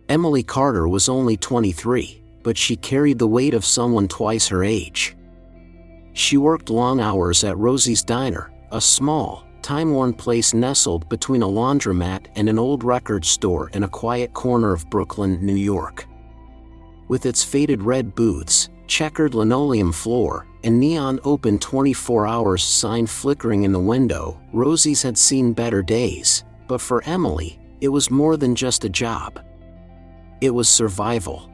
Emily Carter was only 23, but she carried the weight of someone twice her age. She worked long hours at Rosie's Diner, a small, time-worn place nestled between a laundromat and an old record store in a quiet corner of Brooklyn, New York. With its faded red booths, checkered linoleum floor, and neon open 24 hours sign flickering in the window, Rosie's had seen better days, but for Emily, it was more than just a job. It was survival.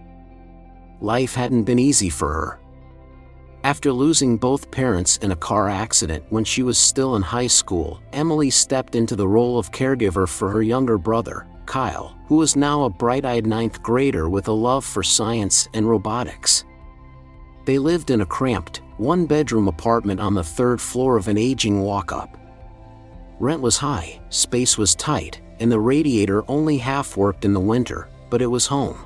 Life hadn't been easy for her. After losing both parents in a car accident when she was still in high school, Emily stepped into the role of caregiver for her younger brother, Kyle, who was now a bright-eyed ninth grader with a love for science and robotics. They lived in a cramped, one-bedroom apartment on the third floor of an aging walk-up. Rent was high, space was tight, and the radiator only half worked in the winter, but it was home.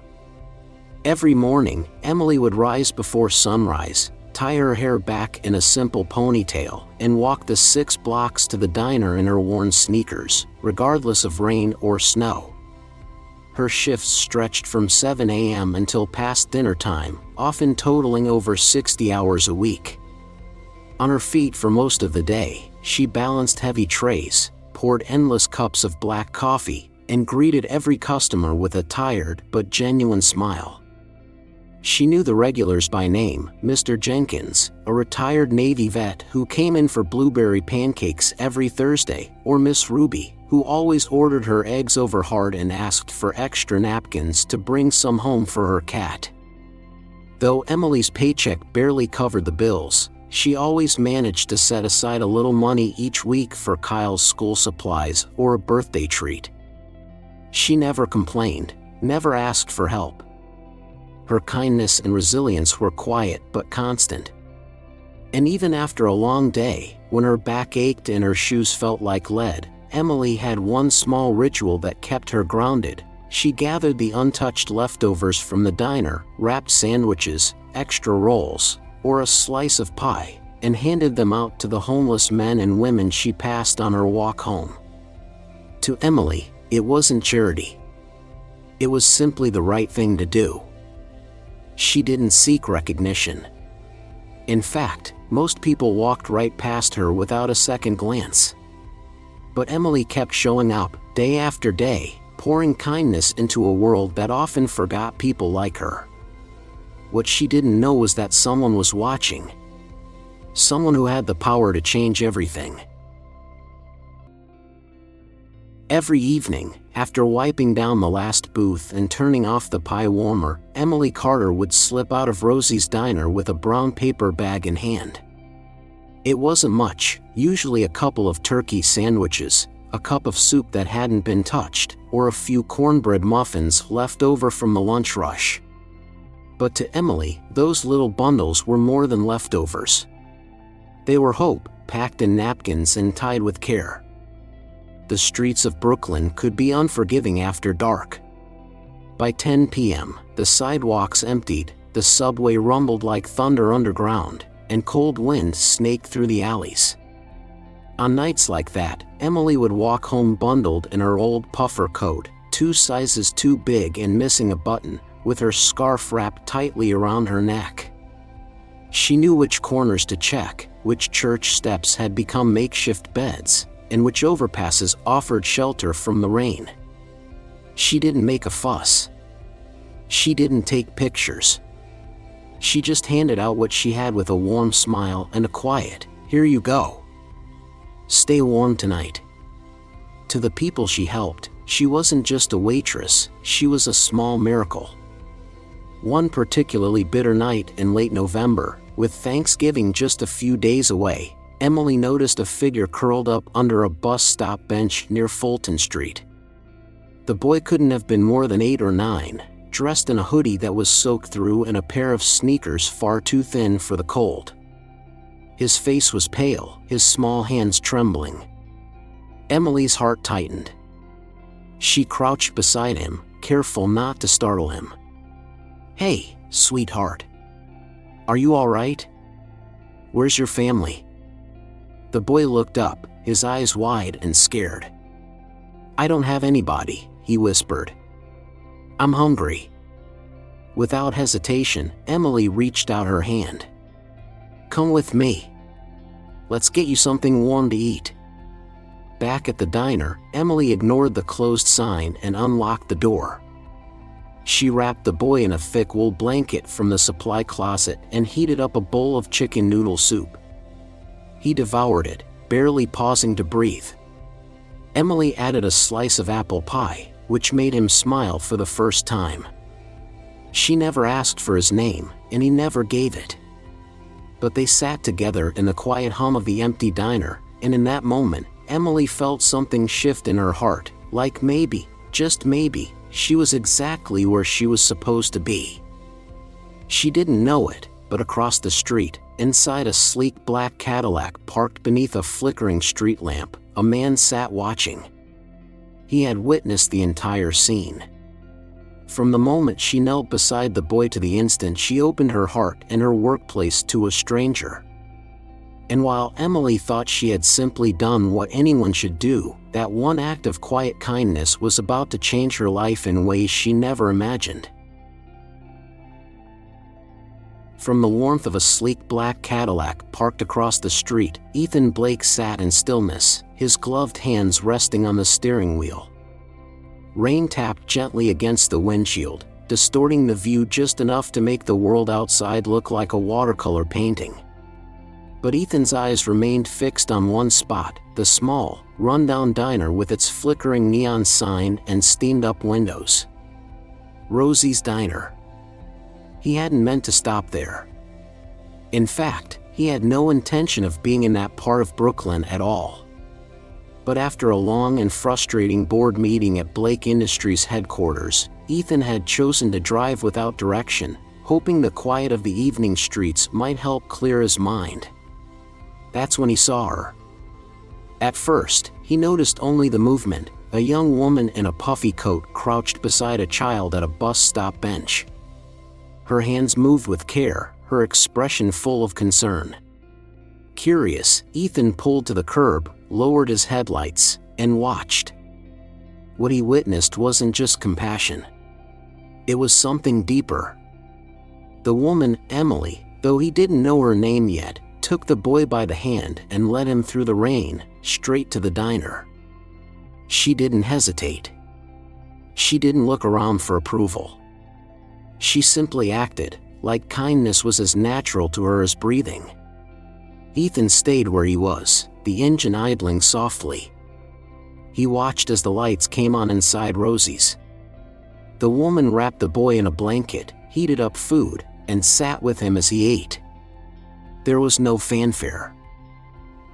Every morning, Emily would rise before sunrise, tie her hair back in a simple ponytail, and walk the 6 blocks to the diner in her worn sneakers, regardless of rain or snow. Her shifts stretched from 7 a.m. until past dinner time, often totaling over 60 hours a week. On her feet for most of the day, she balanced heavy trays, poured endless cups of black coffee, and greeted every customer with a tired but genuine smile. She knew the regulars by name: Mr. Jenkins, a retired Navy vet who came in for blueberry pancakes every Thursday, or Miss Ruby, who always ordered her eggs over hard and asked for extra napkins to bring some home for her cat. Though Emily's paycheck barely covered the bills, she always managed to set aside a little money each week for Kyle's school supplies or a birthday treat. She never complained, never asked for help. Her kindness and resilience were quiet but constant. And even after a long day, when her back ached and her shoes felt like lead, Emily had one small ritual that kept her grounded. She gathered the untouched leftovers from the diner, wrapped sandwiches, extra rolls, or a slice of pie, and handed them out to the homeless men and women she passed on her walk home. To Emily, it wasn't charity. It was simply the right thing to do. She didn't seek recognition. In fact, most people walked right past her without a second glance. But Emily kept showing up, day after day, pouring kindness into a world that often forgot people like her. What she didn't know was that someone was watching. Someone who had the power to change everything. Every evening, after wiping down the last booth and turning off the pie warmer, Emily Carter would slip out of Rosie's Diner with a brown paper bag in hand. It wasn't much, usually a couple of turkey sandwiches, a cup of soup that hadn't been touched, or a few cornbread muffins left over from the lunch rush. But to Emily, those little bundles were more than leftovers. They were hope, packed in napkins and tied with care. The streets of Brooklyn could be unforgiving after dark. By 10 p.m., the sidewalks emptied, the subway rumbled like thunder underground, and cold wind snaked through the alleys. On nights like that, Emily would walk home bundled in her old puffer coat, 2 sizes too big and missing a button, with her scarf wrapped tightly around her neck. She knew which corners to check, which church steps had become makeshift beds, and which overpasses offered shelter from the rain. She didn't make a fuss. She didn't take pictures. She just handed out what she had with a warm smile and a quiet, "Here you go. Stay warm tonight." To the people she helped, she wasn't just a waitress, she was a small miracle. One particularly bitter night in late November, with Thanksgiving just a few days away, Emily noticed a figure curled up under a bus stop bench near Fulton Street. The boy couldn't have been more than 8 or 9, dressed in a hoodie that was soaked through and a pair of sneakers far too thin for the cold. His face was pale, his small hands trembling. Emily's heart tightened. She crouched beside him, careful not to startle him. "Hey, sweetheart. Are you all right? Where's your family?" The boy looked up, his eyes wide and scared. "I don't have anybody," he whispered. I'm hungry." Without hesitation, Emily reached out her hand. "Come with me. Let's get you something warm to eat." Back at the diner, Emily ignored the closed sign and unlocked the door. She wrapped the boy in a thick wool blanket from the supply closet and heated up a bowl of chicken noodle soup. He devoured it, barely pausing to breathe. Emily added a slice of apple pie, which made him smile for the first time. She never asked for his name, and he never gave it. But they sat together in the quiet hum of the empty diner, and in that moment, Emily felt something shift in her heart, like maybe, just maybe, she was exactly where she was supposed to be. She didn't know it, but across the street, inside a sleek black Cadillac parked beneath a flickering street lamp, a man sat watching. He had witnessed the entire scene. From the moment she knelt beside the boy to the instant she opened her heart and her workplace to a stranger. And while Emily thought she had simply done what anyone should do, that one act of quiet kindness was about to change her life in ways she never imagined. From the warmth of a sleek black Cadillac parked across the street, Ethan Blake sat in stillness, his gloved hands resting on the steering wheel. Rain tapped gently against the windshield, distorting the view just enough to make the world outside look like a watercolor painting. But Ethan's eyes remained fixed on one spot, the small, rundown diner with its flickering neon sign and steamed-up windows. Rosie's Diner. He hadn't meant to stop there. In fact, he had no intention of being in that part of Brooklyn at all. But after a long and frustrating board meeting at Blake Industries headquarters, Ethan had chosen to drive without direction, hoping the quiet of the evening streets might help clear his mind. That's when he saw her. At first, he noticed only the movement, a young woman in a puffy coat crouched beside a child at a bus stop bench. Her hands moved with care, her expression full of concern. Curious, Ethan pulled to the curb, lowered his headlights, and watched. What he witnessed wasn't just compassion. It was something deeper. The woman, Emily, though he didn't know her name yet, took the boy by the hand and led him through the rain, straight to the diner. She didn't hesitate. She didn't look around for approval. She simply acted, like kindness was as natural to her as breathing. Ethan stayed where he was, the engine idling softly. He watched as the lights came on inside Rosie's. The woman wrapped the boy in a blanket, heated up food, and sat with him as he ate. There was no fanfare.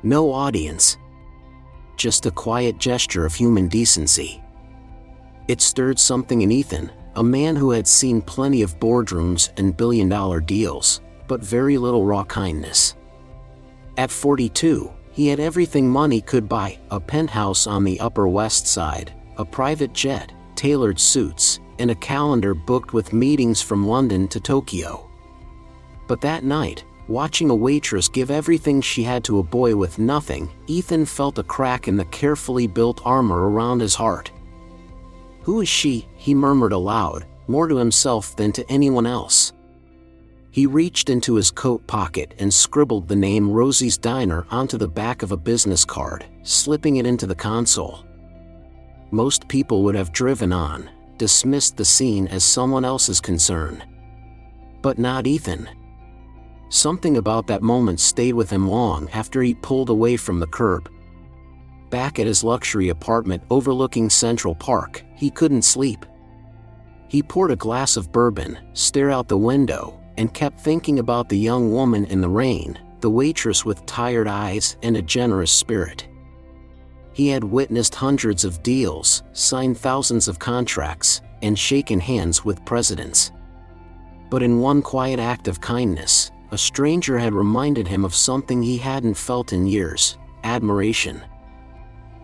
No audience. Just a quiet gesture of human decency. It stirred something in Ethan, a man who had seen plenty of boardrooms and billion-dollar deals, but very little raw kindness. At 42, he had everything money could buy, a penthouse on the Upper West Side, a private jet, tailored suits, and a calendar booked with meetings from London to Tokyo. But that night, watching a waitress give everything she had to a boy with nothing, Ethan felt a crack in the carefully built armor around his heart. "Who is she?" he murmured aloud, more to himself than to anyone else. He reached into his coat pocket and scribbled the name Rosie's Diner onto the back of a business card, slipping it into the console. Most people would have driven on, dismissed the scene as someone else's concern. But not Ethan. Something about that moment stayed with him long after he pulled away from the curb. Back at his luxury apartment overlooking Central Park, he couldn't sleep. He poured a glass of bourbon, stared out the window, and kept thinking about the young woman in the rain, the waitress with tired eyes and a generous spirit. He had witnessed hundreds of deals, signed thousands of contracts, and shaken hands with presidents. But in one quiet act of kindness, a stranger had reminded him of something he hadn't felt in years: admiration.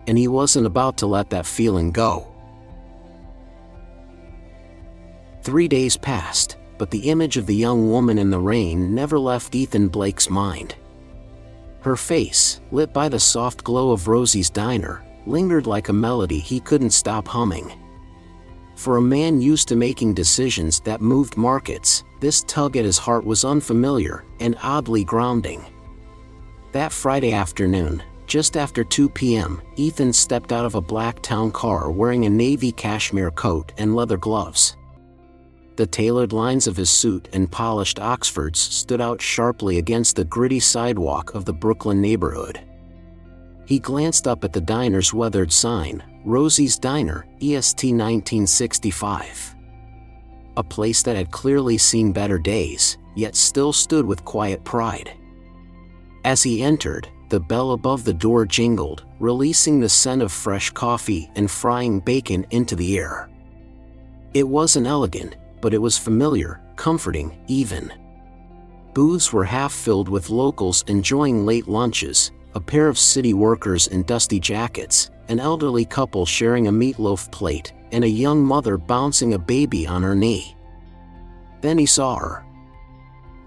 And he wasn't about to let that feeling go. 3 days passed, but the image of the young woman in the rain never left Ethan Blake's mind. Her face, lit by the soft glow of Rosie's Diner, lingered like a melody he couldn't stop humming. For a man used to making decisions that moved markets, this tug at his heart was unfamiliar and oddly grounding. That Friday afternoon, just after 2 p.m., Ethan stepped out of a black town car wearing a navy cashmere coat and leather gloves. The tailored lines of his suit and polished Oxfords stood out sharply against the gritty sidewalk of the Brooklyn neighborhood. He glanced up at the diner's weathered sign, Rosie's Diner, EST 1965. A place that had clearly seen better days, yet still stood with quiet pride. As he entered, the bell above the door jingled, releasing the scent of fresh coffee and frying bacon into the air. It wasn't elegant, but it was familiar, comforting, even. Booths were half filled with locals enjoying late lunches, a pair of city workers in dusty jackets, an elderly couple sharing a meatloaf plate, and a young mother bouncing a baby on her knee. Then he saw her.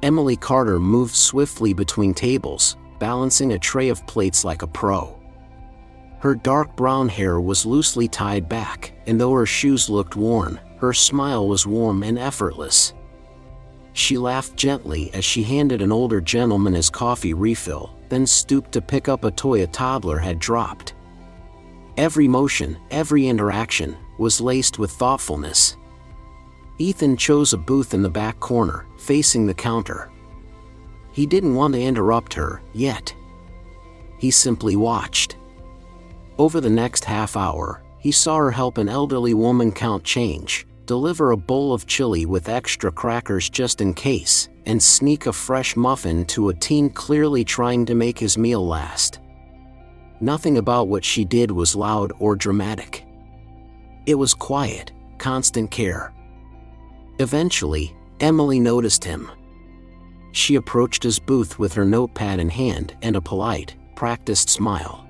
Emily Carter moved swiftly between tables, balancing a tray of plates like a pro. Her dark brown hair was loosely tied back, and though her shoes looked worn, her smile was warm and effortless. She laughed gently as she handed an older gentleman his coffee refill, then stooped to pick up a toy a toddler had dropped. Every motion, every interaction, was laced with thoughtfulness. Ethan chose a booth in the back corner, facing the counter. He didn't want to interrupt her, yet. He simply watched. Over the next half hour, he saw her help an elderly woman count change, deliver a bowl of chili with extra crackers just in case, and sneak a fresh muffin to a teen clearly trying to make his meal last. Nothing about what she did was loud or dramatic. It was quiet, constant care. Eventually, Emily noticed him. She approached his booth with her notepad in hand and a polite, practiced smile.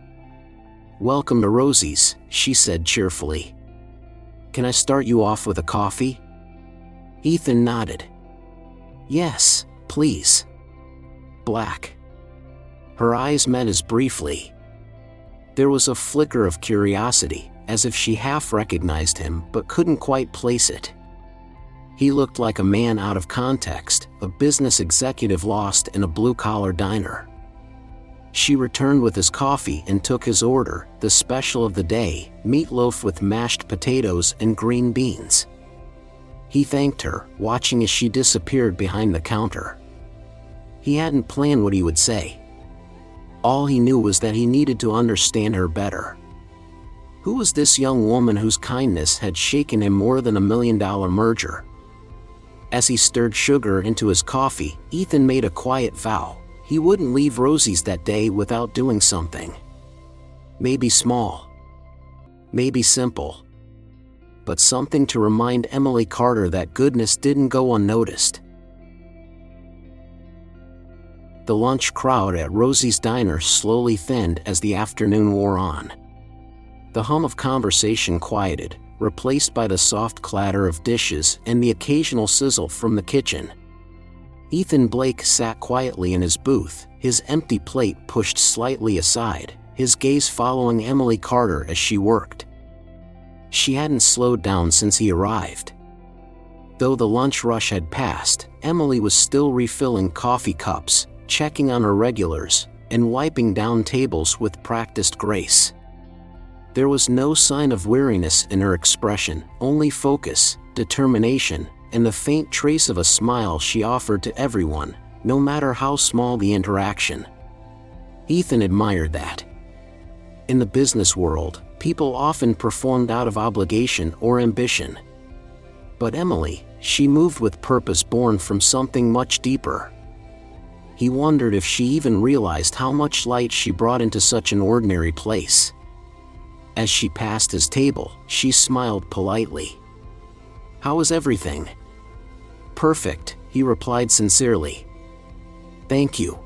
"Welcome to Rosie's," she said cheerfully. "Can I start you off with a coffee?" Ethan nodded. "Yes, please." Black. Her eyes met his briefly. There was a flicker of curiosity, as if she half recognized him but couldn't quite place it. He looked like a man out of context, a business executive lost in a blue-collar diner. She returned with his coffee and took his order, the special of the day, meatloaf with mashed potatoes and green beans. He thanked her, watching as she disappeared behind the counter. He hadn't planned what he would say. All he knew was that he needed to understand her better. Who was this young woman whose kindness had shaken him more than $1 million merger? As he stirred sugar into his coffee, Ethan made a quiet vow. He wouldn't leave Rosie's that day without doing something. Maybe small. Maybe simple. But something to remind Emily Carter that goodness didn't go unnoticed. The lunch crowd at Rosie's Diner slowly thinned as the afternoon wore on. The hum of conversation quieted, replaced by the soft clatter of dishes and the occasional sizzle from the kitchen. Ethan Blake sat quietly in his booth, his empty plate pushed slightly aside, his gaze following Emily Carter as she worked. She hadn't slowed down since he arrived. Though the lunch rush had passed, Emily was still refilling coffee cups, checking on her regulars, and wiping down tables with practiced grace. There was no sign of weariness in her expression, only focus, determination, and the faint trace of a smile she offered to everyone, no matter how small the interaction. Ethan admired that. In the business world, people often performed out of obligation or ambition. But Emily, she moved with purpose born from something much deeper. He wondered if she even realized how much light she brought into such an ordinary place. As she passed his table, she smiled politely. "How is everything?" "Perfect," he replied sincerely. "Thank you."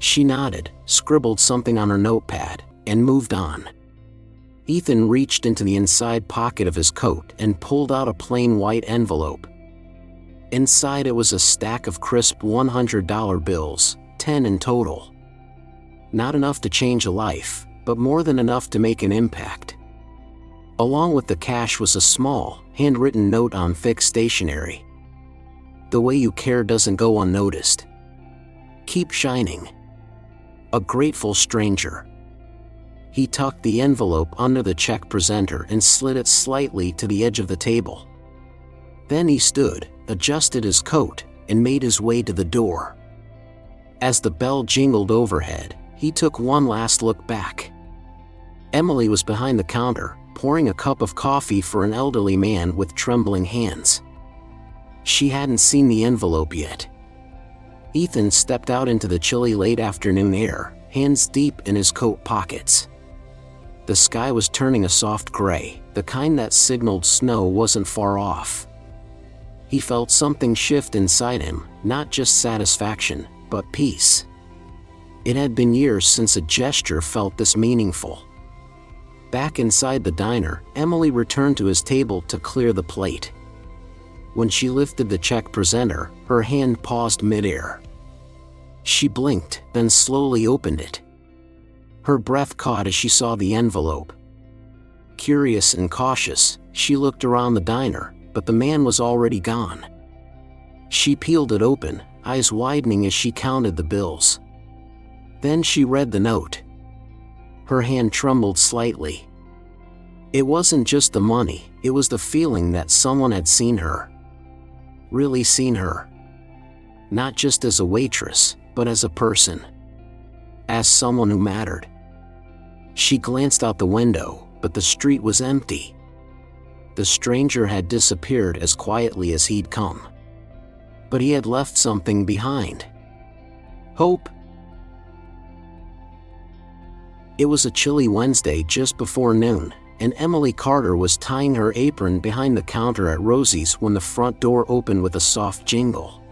She nodded, scribbled something on her notepad, and moved on. Ethan reached into the inside pocket of his coat and pulled out a plain white envelope. Inside it was a stack of crisp $100 bills, 10 in total. Not enough to change a life, but more than enough to make an impact. Along with the cash was a small, handwritten note on thick stationery. "The way you care doesn't go unnoticed. Keep shining. A grateful stranger." He tucked the envelope under the check presenter and slid it slightly to the edge of the table. Then he stood, adjusted his coat, and made his way to the door. As the bell jingled overhead, he took one last look back. Emily was behind the counter, pouring a cup of coffee for an elderly man with trembling hands. She hadn't seen the envelope yet. Ethan stepped out into the chilly late afternoon air, hands deep in his coat pockets. The sky was turning a soft gray, the kind that signaled snow wasn't far off. He felt something shift inside him, not just satisfaction, but peace. It had been years since a gesture felt this meaningful. Back inside the diner, Emily returned to his table to clear the plate. When she lifted the check presenter, her hand paused midair. She blinked, then slowly opened it. Her breath caught as she saw the envelope. Curious and cautious, she looked around the diner, but the man was already gone. She peeled it open, eyes widening as she counted the bills. Then she read the note. Her hand trembled slightly. It wasn't just the money, it was the feeling that someone had seen her. Really seen her. Not just as a waitress, but as a person. As someone who mattered. She glanced out the window, but the street was empty. The stranger had disappeared as quietly as he'd come. But he had left something behind. Hope. It was a chilly Wednesday just before noon, and Emily Carter was tying her apron behind the counter at Rosie's when the front door opened with a soft jingle.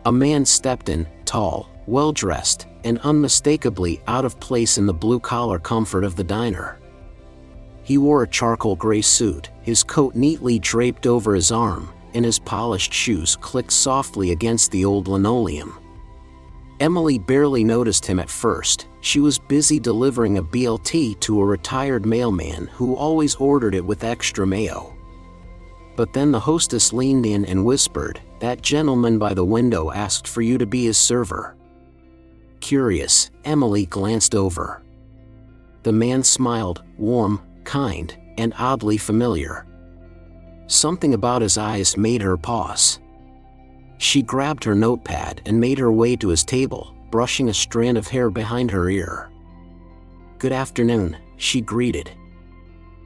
A man stepped in, tall, well-dressed, and unmistakably out of place in the blue-collar comfort of the diner. He wore a charcoal gray suit, his coat neatly draped over his arm, and his polished shoes clicked softly against the old linoleum. Emily barely noticed him at first. She was busy delivering a BLT to a retired mailman who always ordered it with extra mayo. But then the hostess leaned in and whispered, "That gentleman by the window asked for you to be his server." Curious, Emily glanced over. The man smiled, warm, kind, and oddly familiar. Something about his eyes made her pause. She grabbed her notepad and made her way to his table, brushing a strand of hair behind her ear. "Good afternoon," she greeted.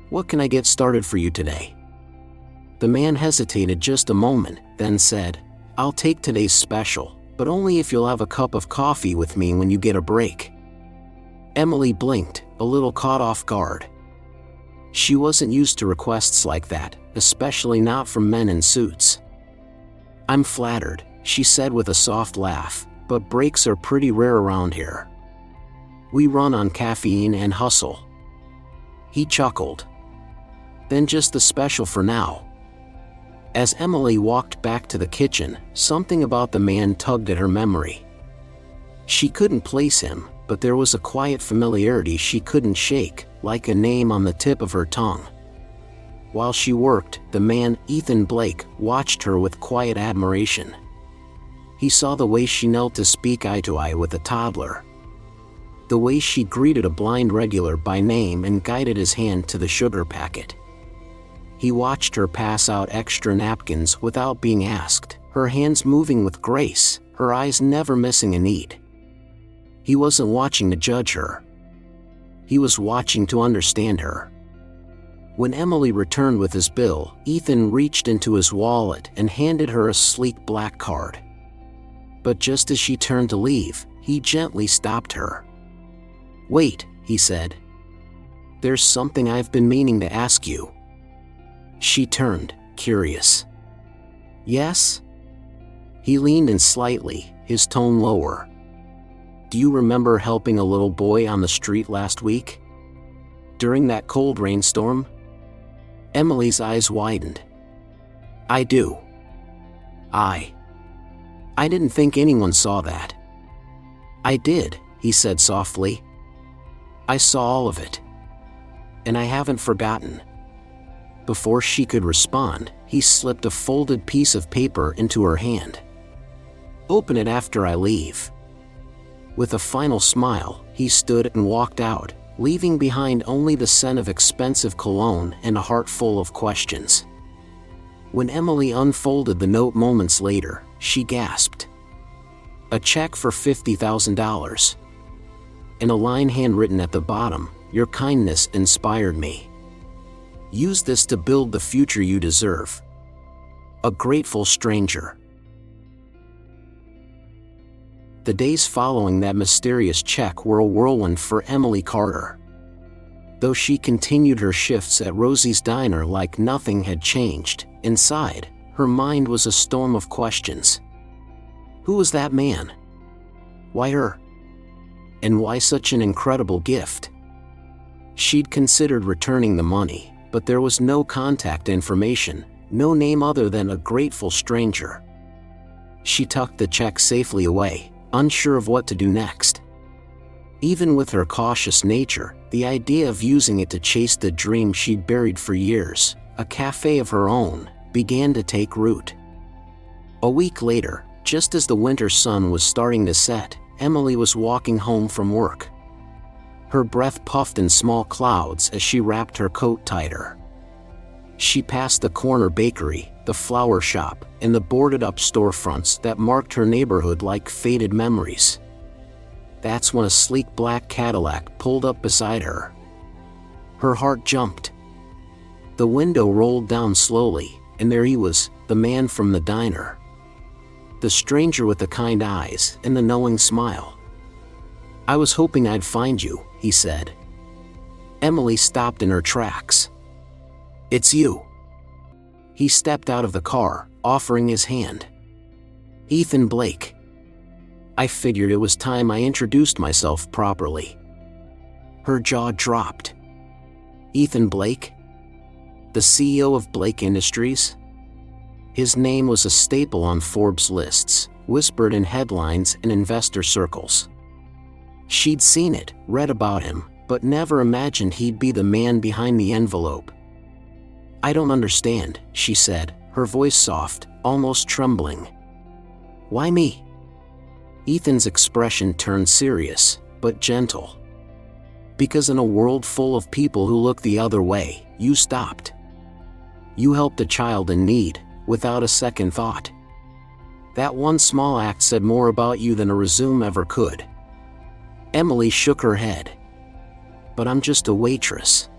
"What can I get started for you today?" The man hesitated just a moment, then said, "I'll take today's special, but only if you'll have a cup of coffee with me when you get a break." Emily blinked, a little caught off guard. She wasn't used to requests like that, especially not from men in suits. "I'm flattered," she said with a soft laugh, "but breaks are pretty rare around here. We run on caffeine and hustle." He chuckled. "Then just the special for now." As Emily walked back to the kitchen, something about the man tugged at her memory. She couldn't place him, but there was a quiet familiarity she couldn't shake, like a name on the tip of her tongue. While she worked, the man, Ethan Blake, watched her with quiet admiration. He saw the way she knelt to speak eye to eye with a toddler. The way she greeted a blind regular by name and guided his hand to the sugar packet. He watched her pass out extra napkins without being asked, her hands moving with grace, her eyes never missing a need. He wasn't watching to judge her. He was watching to understand her. When Emily returned with his bill, Ethan reached into his wallet and handed her a sleek black card. But just as she turned to leave, he gently stopped her. "Wait," he said. "There's something I've been meaning to ask you." She turned, curious. "Yes?" He leaned in slightly, his tone lower. "Do you remember helping a little boy on the street last week? During that cold rainstorm?" Emily's eyes widened. "I do. I didn't think anyone saw that." "I did," he said softly. "I saw all of it. And I haven't forgotten." Before she could respond, he slipped a folded piece of paper into her hand. "Open it after I leave." With a final smile, he stood and walked out, leaving behind only the scent of expensive cologne and a heart full of questions. When Emily unfolded the note moments later, she gasped. A check for $50,000. And a line handwritten at the bottom, "Your kindness inspired me. Use this to build the future you deserve. A grateful stranger." The days following that mysterious check were a whirlwind for Emily Carter. Though she continued her shifts at Rosie's diner like nothing had changed, inside, her mind was a storm of questions. Who was that man? Why her? And why such an incredible gift? She'd considered returning the money, but there was no contact information, no name other than a grateful stranger. She tucked the check safely away, unsure of what to do next. Even with her cautious nature, the idea of using it to chase the dream she'd buried for years, a cafe of her own, began to take root. A week later, just as the winter sun was starting to set, Emily was walking home from work. Her breath puffed in small clouds as she wrapped her coat tighter. She passed the corner bakery, the flower shop, and the boarded-up storefronts that marked her neighborhood like faded memories. That's when a sleek black Cadillac pulled up beside her. Her heart jumped. The window rolled down slowly, and there he was, the man from the diner. The stranger with the kind eyes and the knowing smile. "I was hoping I'd find you," he said. Emily stopped in her tracks. "It's you." He stepped out of the car, offering his hand. "Ethan Blake." I figured it was time I introduced myself properly. Her jaw dropped. Ethan Blake? The CEO of Blake Industries? His name was a staple on Forbes lists, whispered in headlines and investor circles. She'd seen it, read about him, but never imagined he'd be the man behind the envelope. "I don't understand," she said, her voice soft, almost trembling. "Why me?" Ethan's expression turned serious, but gentle. "Because in a world full of people who look the other way, you stopped. You helped a child in need, without a second thought. That one small act said more about you than a resume ever could." Emily shook her head. "But I'm just a waitress."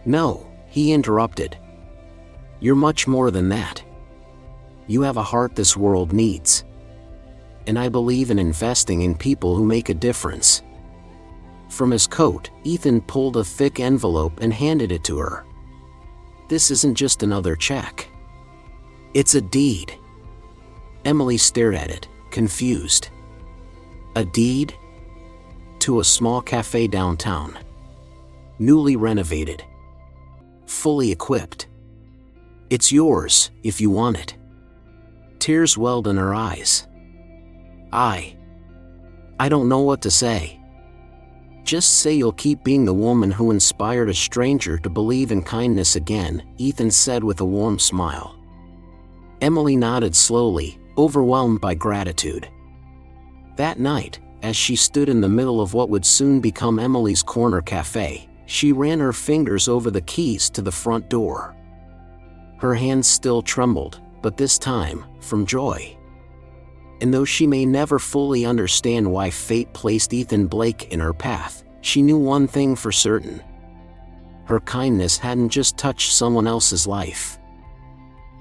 "No," he interrupted. "You're much more than that. You have a heart this world needs. And I believe in investing in people who make a difference." From his coat, Ethan pulled a thick envelope and handed it to her. "This isn't just another check. It's a deed." Emily stared at it, confused. "A deed?" "To a small cafe downtown. Newly renovated. Fully equipped. It's yours, if you want it." Tears welled in her eyes. I don't know what to say." "Just say you'll keep being the woman who inspired a stranger to believe in kindness again," Ethan said with a warm smile. Emily nodded slowly, overwhelmed by gratitude. That night, as she stood in the middle of what would soon become Emily's Corner Cafe, she ran her fingers over the keys to the front door. Her hands still trembled, but this time, from joy. And though she may never fully understand why fate placed Ethan Blake in her path, she knew one thing for certain. Her kindness hadn't just touched someone else's life.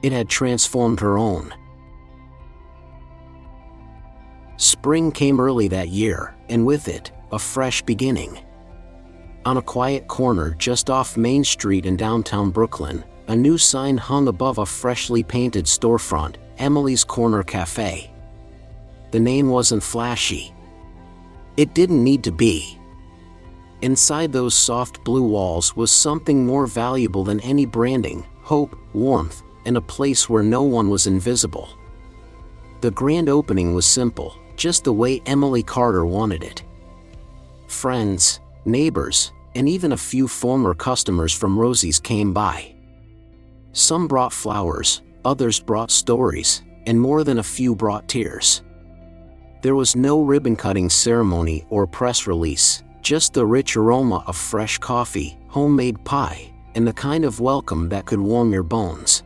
It had transformed her own. Spring came early that year, and with it, a fresh beginning. On a quiet corner just off Main Street in downtown Brooklyn, a new sign hung above a freshly painted storefront, Emily's Corner Cafe. The name wasn't flashy. It didn't need to be. Inside those soft blue walls was something more valuable than any branding: hope, warmth, and a place where no one was invisible. The grand opening was simple, just the way Emily Carter wanted it. Friends, neighbors, and even a few former customers from Rosie's came by. Some brought flowers, others brought stories, and more than a few brought tears. There was no ribbon-cutting ceremony or press release, just the rich aroma of fresh coffee, homemade pie, and the kind of welcome that could warm your bones.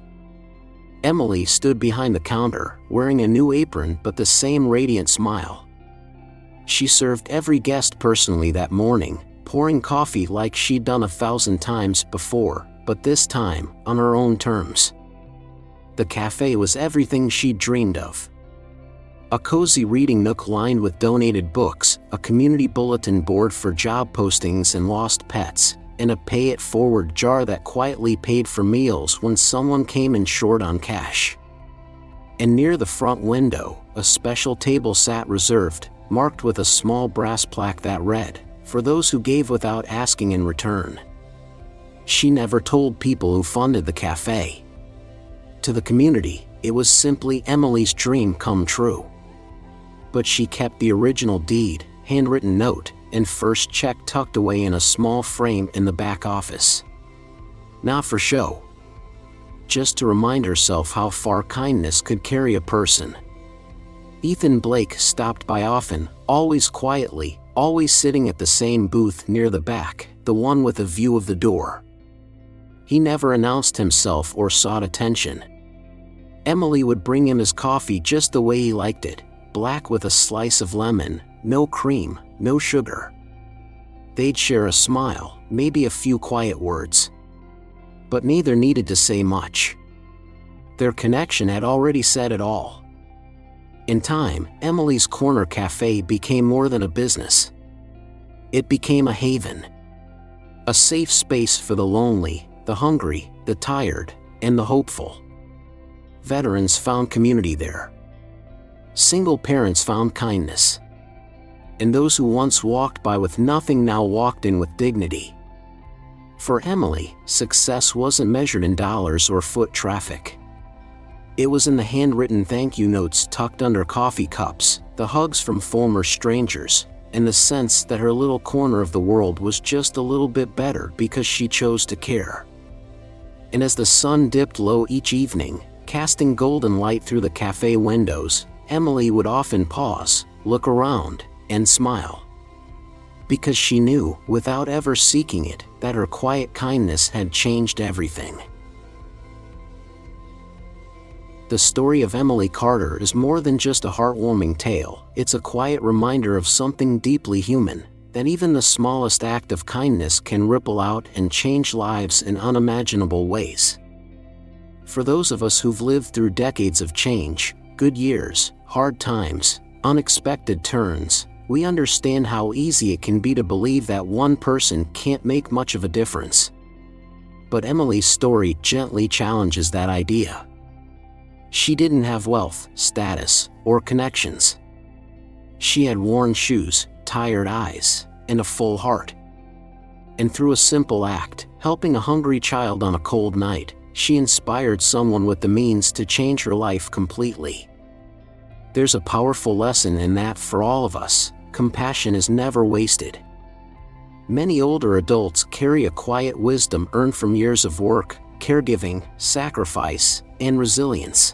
Emily stood behind the counter, wearing a new apron but the same radiant smile. She served every guest personally that morning, pouring coffee like she'd done 1,000 times before, but this time, on her own terms. The cafe was everything she'd dreamed of. A cozy reading nook lined with donated books, a community bulletin board for job postings and lost pets, and a pay-it-forward jar that quietly paid for meals when someone came in short on cash. And near the front window, a special table sat reserved, marked with a small brass plaque that read, "For those who gave without asking in return." She never told people who funded the cafe. To the community, it was simply Emily's dream come true. But she kept the original deed, handwritten note, and first check tucked away in a small frame in the back office. Not for show. Just to remind herself how far kindness could carry a person. Ethan Blake stopped by often, always quietly, always sitting at the same booth near the back, the one with a view of the door. He never announced himself or sought attention. Emily would bring him his coffee just the way he liked it, black with a slice of lemon, no cream, no sugar. They'd share a smile, maybe a few quiet words. But neither needed to say much. Their connection had already said it all. In time, Emily's Corner Cafe became more than a business. It became a haven. A safe space for the lonely, the hungry, the tired, and the hopeful. Veterans found community there. Single parents found kindness. And those who once walked by with nothing now walked in with dignity. For Emily, success wasn't measured in dollars or foot traffic. It was in the handwritten thank you notes tucked under coffee cups, the hugs from former strangers, and the sense that her little corner of the world was just a little bit better because she chose to care. And as the sun dipped low each evening, casting golden light through the cafe windows, Emily would often pause, look around, and smile. Because she knew, without ever seeking it, that her quiet kindness had changed everything. The story of Emily Carter is more than just a heartwarming tale. It's a quiet reminder of something deeply human, that even the smallest act of kindness can ripple out and change lives in unimaginable ways. For those of us who've lived through decades of change, good years, hard times, unexpected turns, we understand how easy it can be to believe that one person can't make much of a difference. But Emily's story gently challenges that idea. She didn't have wealth, status, or connections. She had worn shoes, tired eyes, and a full heart. And through a simple act, helping a hungry child on a cold night, she inspired someone with the means to change her life completely. There's a powerful lesson in that for all of us: compassion is never wasted. Many older adults carry a quiet wisdom earned from years of work, caregiving, sacrifice, and resilience.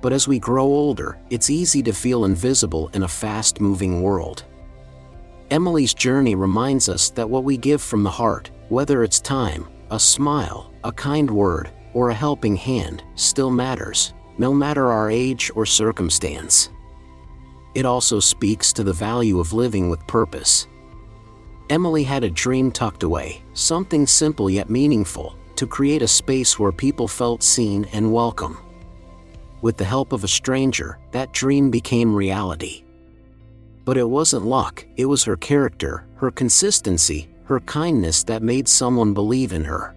But as we grow older, it's easy to feel invisible in a fast-moving world. Emily's journey reminds us that what we give from the heart, whether it's time, a smile, a kind word, or a helping hand, still matters, no matter our age or circumstance. It also speaks to the value of living with purpose. Emily had a dream tucked away, something simple yet meaningful, to create a space where people felt seen and welcome. With the help of a stranger, that dream became reality. But it wasn't luck, it was her character, her consistency, her kindness that made someone believe in her.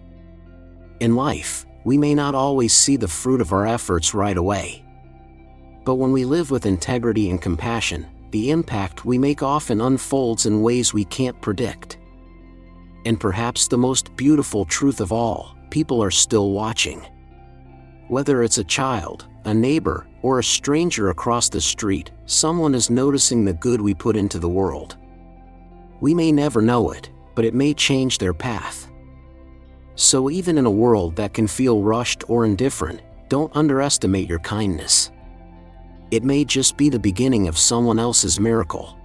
In life, we may not always see the fruit of our efforts right away. But when we live with integrity and compassion, the impact we make often unfolds in ways we can't predict. And perhaps the most beautiful truth of all, people are still watching. Whether it's a child, a neighbor, or a stranger across the street, someone is noticing the good we put into the world. We may never know it, but it may change their path. So even in a world that can feel rushed or indifferent, don't underestimate your kindness. It may just be the beginning of someone else's miracle.